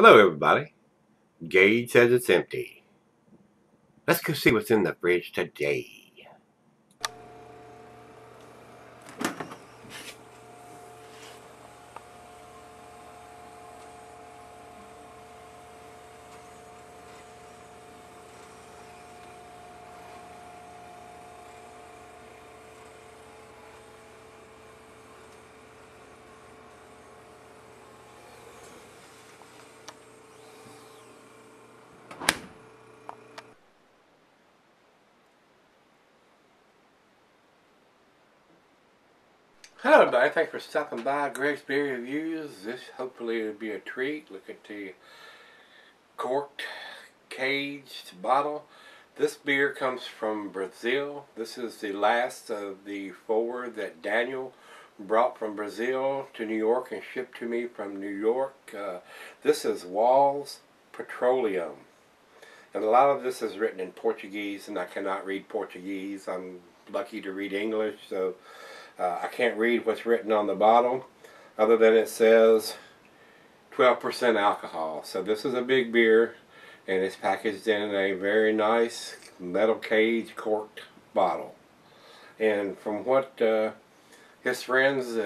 Hello, everybody. Gage says it's empty. Let's go see what's in the fridge today. Hello, everybody. Thanks for stopping by Gregsbeerreviews. This hopefully will be a treat. Look at the corked, caged bottle. This beer comes from Brazil. This is the last of the four that Daniel brought from Brazil to New York and shipped to me from New York. This is Wals Petroleum. And a lot of this is written in Portuguese, and I cannot read Portuguese. I'm lucky to read English, so I can't read what's written on the bottle, other than it says 12% alcohol. So this is a big beer, and it's packaged in a very nice metal cage corked bottle. And from what his friends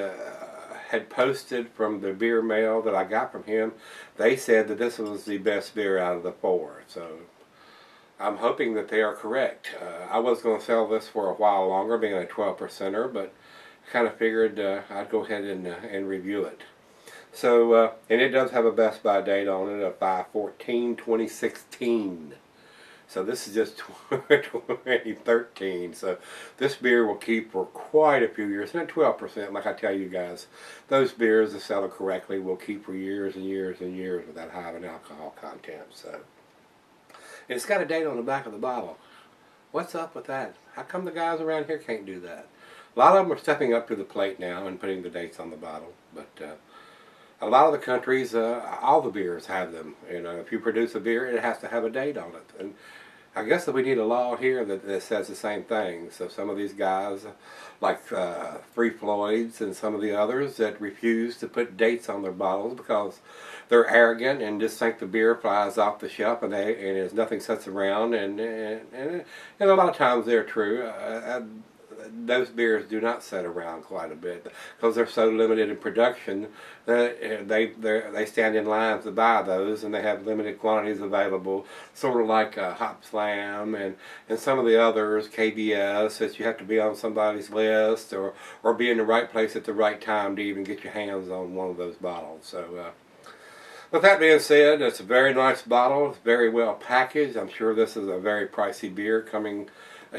had posted from the beer mail that I got from him, they said that this was the best beer out of the four. So I'm hoping that they are correct. I was going to sell this for a while longer, being a 12%er, but kind of figured I'd go ahead and review it. So, and it does have a Best By date on it of 5/14/2016. So this is just 2013. So this beer will keep for quite a few years. And at 12%, like I tell you guys, those beers, if sell correctly, will keep for years and years and years without high of an alcohol content. So, and it's got a date on the back of the bottle. What's up with that? How come the guys around here can't do that? A lot of them are stepping up to the plate now and putting the dates on the bottle, but a lot of the countries, all the beers have them. You know, if you produce a beer, it has to have a date on it. And I guess that we need a law here that says the same thing. So some of these guys, like Free Floyds and some of the others, that refuse to put dates on their bottles because they're arrogant and just think the beer flies off the shelf and there's nothing sits around. And a lot of times they're true. Those beers do not sit around quite a bit because they're so limited in production that they stand in lines to buy those, and they have limited quantities available, sort of like Hop Slam and some of the others, KBS, that you have to be on somebody's list or be in the right place at the right time to even get your hands on one of those bottles. So with that being said, it's a very nice bottle. It's very well packaged. I'm sure this is a very pricey beer coming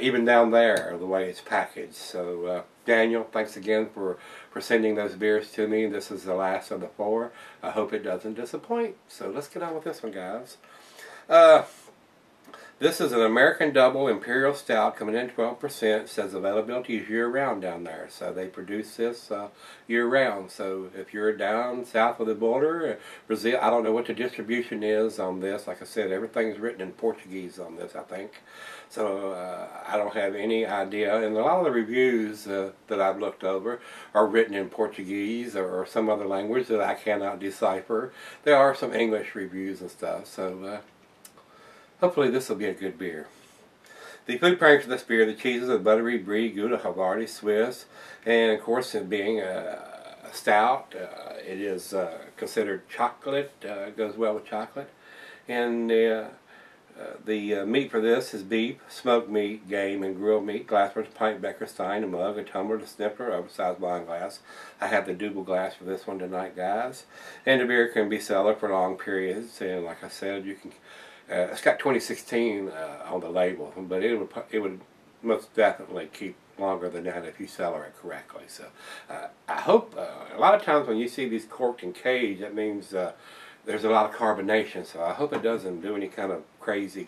even down there, the way it's packaged. So Daniel, thanks again for sending those beers to me. This is the last of the four. I hope it doesn't disappoint. So let's get on with this one, guys. This is an American Double Imperial Stout coming in 12%. It says availability is year-round down there. So they produce this year-round. So if you're down south of the border, Brazil, I don't know what the distribution is on this. Like I said, everything's written in Portuguese on this, I think. So I don't have any idea. And a lot of the reviews that I've looked over are written in Portuguese or some other language that I cannot decipher. There are some English reviews and stuff. So hopefully this will be a good beer. The food pairings for this beer, the cheeses are buttery, brie, Gouda, Havarti, Swiss, and of course it being a stout, it is considered chocolate, goes well with chocolate. And the meat for this is beef, smoked meat, game, and grilled meat, glassware, pint, becker, stein, a mug, a tumbler, a snifter, oversized wine glass. I have the double glass for this one tonight, guys. And the beer can be cellar for long periods, and like I said, you can. It's got 2016 on the label, but it would most definitely keep longer than that if you cellar it correctly. So I hope a lot of times when you see these corked and caged, that means there's a lot of carbonation. So I hope it doesn't do any kind of crazy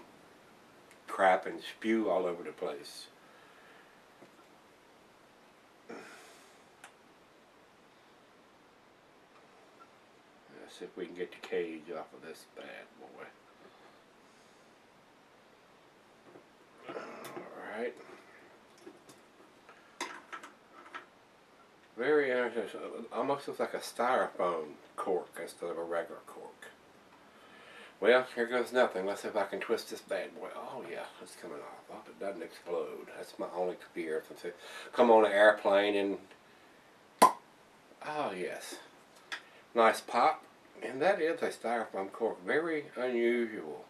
crap and spew all over the place. Let's see if we can get the cage off of this bad boy. Alright. Very interesting. Almost looks like a styrofoam cork instead of a regular cork. Well, here goes nothing. Let's see if I can twist this bad boy. Oh yeah, it's coming off. I hope it doesn't explode. That's my only fear. Since it come on an airplane and oh yes, nice pop. And that is a styrofoam cork. Very unusual.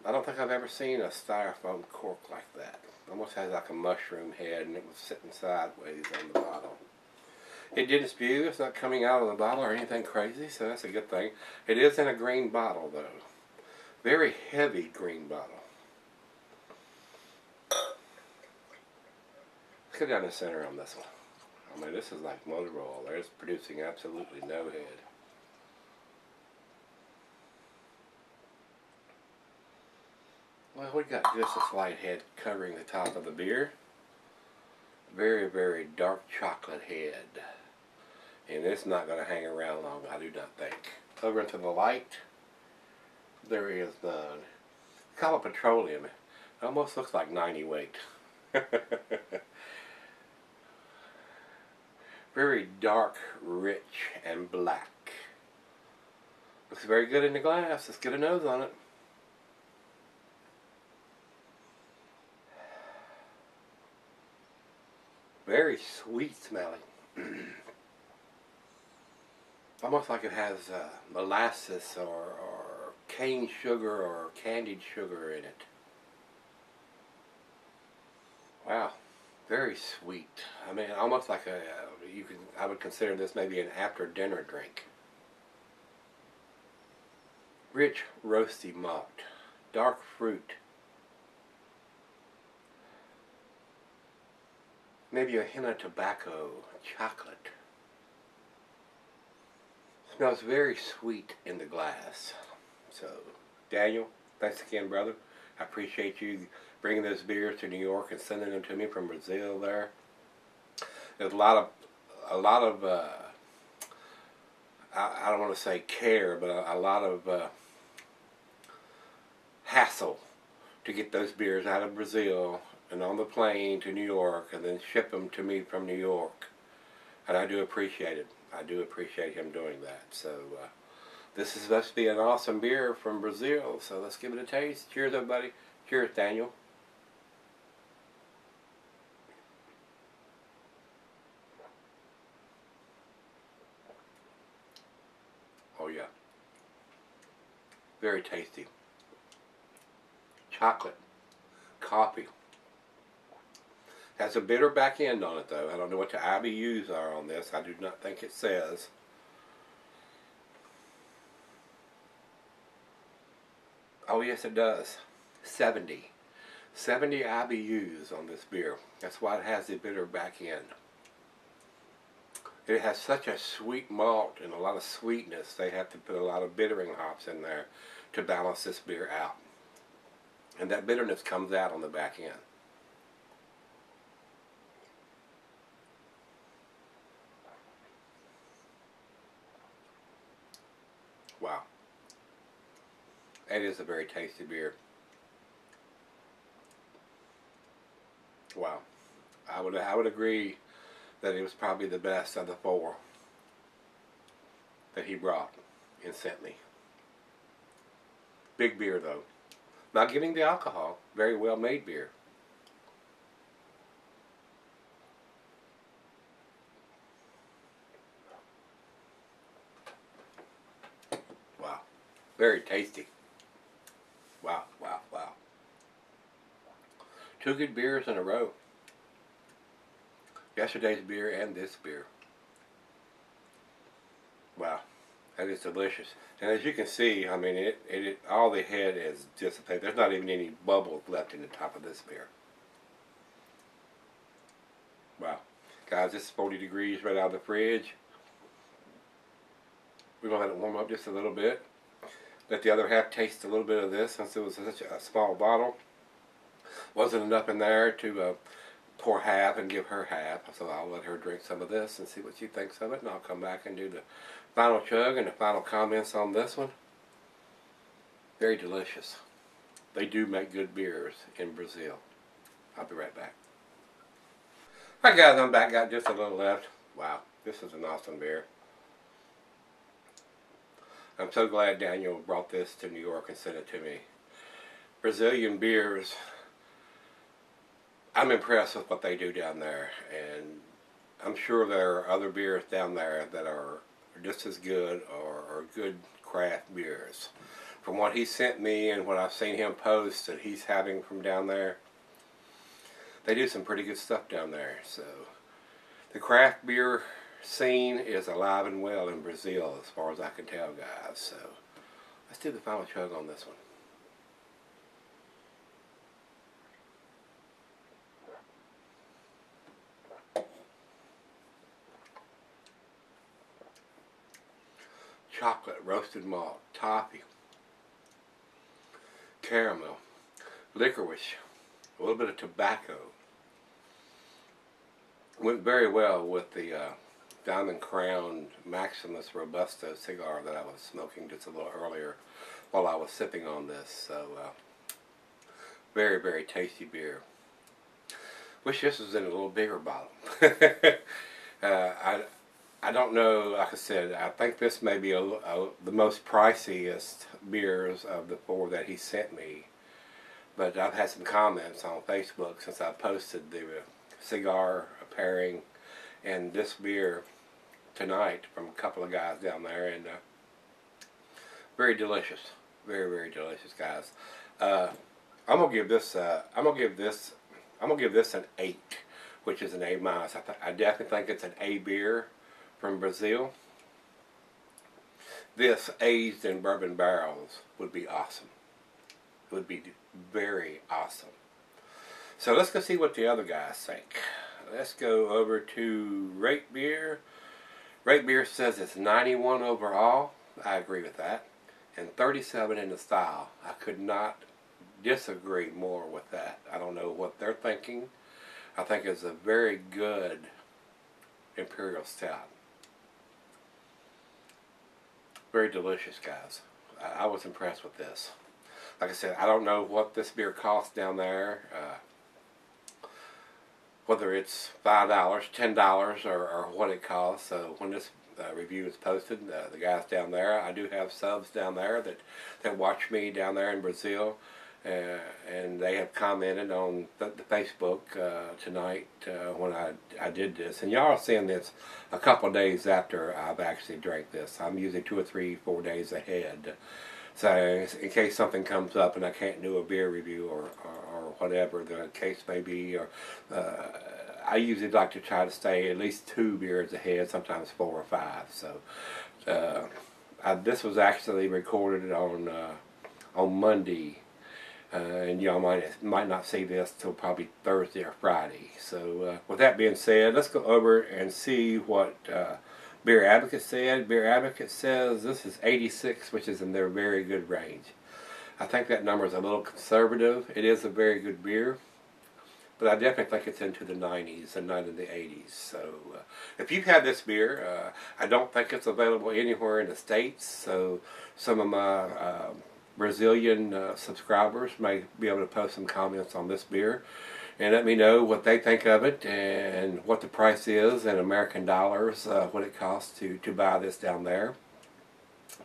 I don't think I've ever seen a styrofoam cork like that. Almost has like a mushroom head, and it was sitting sideways on the bottle. It didn't spew. It's not coming out of the bottle or anything crazy, so that's a good thing. It is in a green bottle, though. Very heavy green bottle. Let's go down the center on this one. I mean, this is like motor oil. It's producing absolutely no head. Well, we got just a slight head covering the top of the beer. Very, very dark chocolate head. And it's not going to hang around long, I do not think. Over into the light, there is none. Call it petroleum. It almost looks like 90 weight. Very dark, rich, and black. Looks very good in the glass. Let's get a nose on it. Very sweet smelling. Almost like it has molasses or cane sugar or candied sugar in it. Wow, very sweet. I mean, almost like I would consider this maybe an after dinner drink. Rich, roasty malt, dark fruit. Maybe a hint of tobacco, chocolate. Smells very sweet in the glass. So, Daniel, thanks again, brother. I appreciate you bringing those beers to New York and sending them to me from Brazil there. There's a lot of I don't want to say care, but a lot of hassle to get those beers out of Brazil and on the plane to New York and then ship them to me from New York. And I do appreciate it. I do appreciate him doing that. So this is supposed to be an awesome beer from Brazil, so let's give it a taste. Cheers, everybody. Cheers, Daniel. Oh yeah. Very tasty. Chocolate. Coffee. Has a bitter back end on it, though. I don't know what the IBUs are on this. I do not think it says. Oh, yes, it does. 70. 70 IBUs on this beer. That's why it has the bitter back end. It has such a sweet malt and a lot of sweetness. They have to put a lot of bittering hops in there to balance this beer out. And that bitterness comes out on the back end. Wow. It is a very tasty beer. Wow. I would agree that it was probably the best of the four that he brought and sent me. Big beer though. Not getting the alcohol. Very well made beer. Wow. Very tasty. Wow, wow, wow. Two good beers in a row. Yesterday's beer and this beer. Wow. That is delicious. And as you can see, I mean, all the head is dissipated. There's not even any bubbles left in the top of this beer. Wow. Guys, this is 40 degrees right out of the fridge. We're going to let it warm up just a little bit. Let the other half taste a little bit of this since it was such a small bottle. Wasn't enough in there to pour half and give her half. So I'll let her drink some of this and see what she thinks of it. And I'll come back and do the final chug and the final comments on this one. Very delicious. They do make good beers in Brazil. I'll be right back. Alright guys, I'm back. Got just a little left. Wow, this is an awesome beer. I'm so glad Daniel brought this to New York and sent it to me. Brazilian beers, I'm impressed with what they do down there, and I'm sure there are other beers down there that are just as good or good craft beers. From what he sent me and what I've seen him post that he's having from down there, they do some pretty good stuff down there. So the craft beer scene is alive and well in Brazil as far as I can tell, guys. So let's do the final chug on this one. Chocolate, roasted malt, toffee, caramel, licorice, a little bit of tobacco. Went very well with the Diamond Crown Maximus Robusto cigar that I was smoking just a little earlier while I was sipping on this. So very, very tasty beer. Wish this was in a little bigger bottle. I don't know, like I said, I think this may be the most priciest beers of the 4 that he sent me. But I've had some comments on Facebook since I posted the cigar pairing and this beer tonight from a couple of guys down there, and very delicious, very, very delicious, guys. I'm gonna give this an 8, which is an A minus. I definitely think it's an A beer from Brazil. This aged in bourbon barrels would be awesome. It would be very awesome. So let's go see what the other guys think. Let's go over to Rate Beer. Rate Beer says it's 91 overall. I agree with that. And 37 in the style. I could not disagree more with that. I don't know what they're thinking. I think it's a very good Imperial Stout. Very delicious, guys. I was impressed with this. Like I said, I don't know what this beer costs down there. Whether it's $5, $10, or what it costs. So when this review is posted, the guys down there, I do have subs down there that watch me down there in Brazil. And they have commented on the Facebook tonight when I did this. And y'all are seeing this a couple days after I've actually drank this. I'm usually 2 or 3, 4 days ahead. So in case something comes up and I can't do a beer review or whatever the case may be, or I usually like to try to stay at least 2 beers ahead, sometimes 4 or 5. So this was actually recorded on Monday. And y'all might not see this till probably Thursday or Friday. So with that being said, let's go over and see what Beer Advocate said. Beer Advocate says this is 86, which is in their very good range. I think that number is a little conservative. It is a very good beer, but I definitely think it's into the 90s and not in the 80s. So if you've had this beer, I don't think it's available anywhere in the States. So some of my Brazilian subscribers may be able to post some comments on this beer and let me know what they think of it and what the price is in American dollars, what it costs to buy this down there.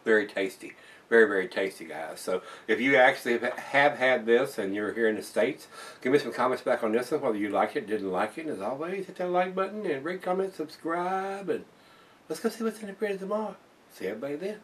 Very tasty. Very, very tasty, guys. So if you actually have had this and you're here in the States, give me some comments back on this one, whether you like it, didn't like it. And as always, hit that like button and rate, comment, subscribe, and let's go see what's in the fridge tomorrow. See everybody then.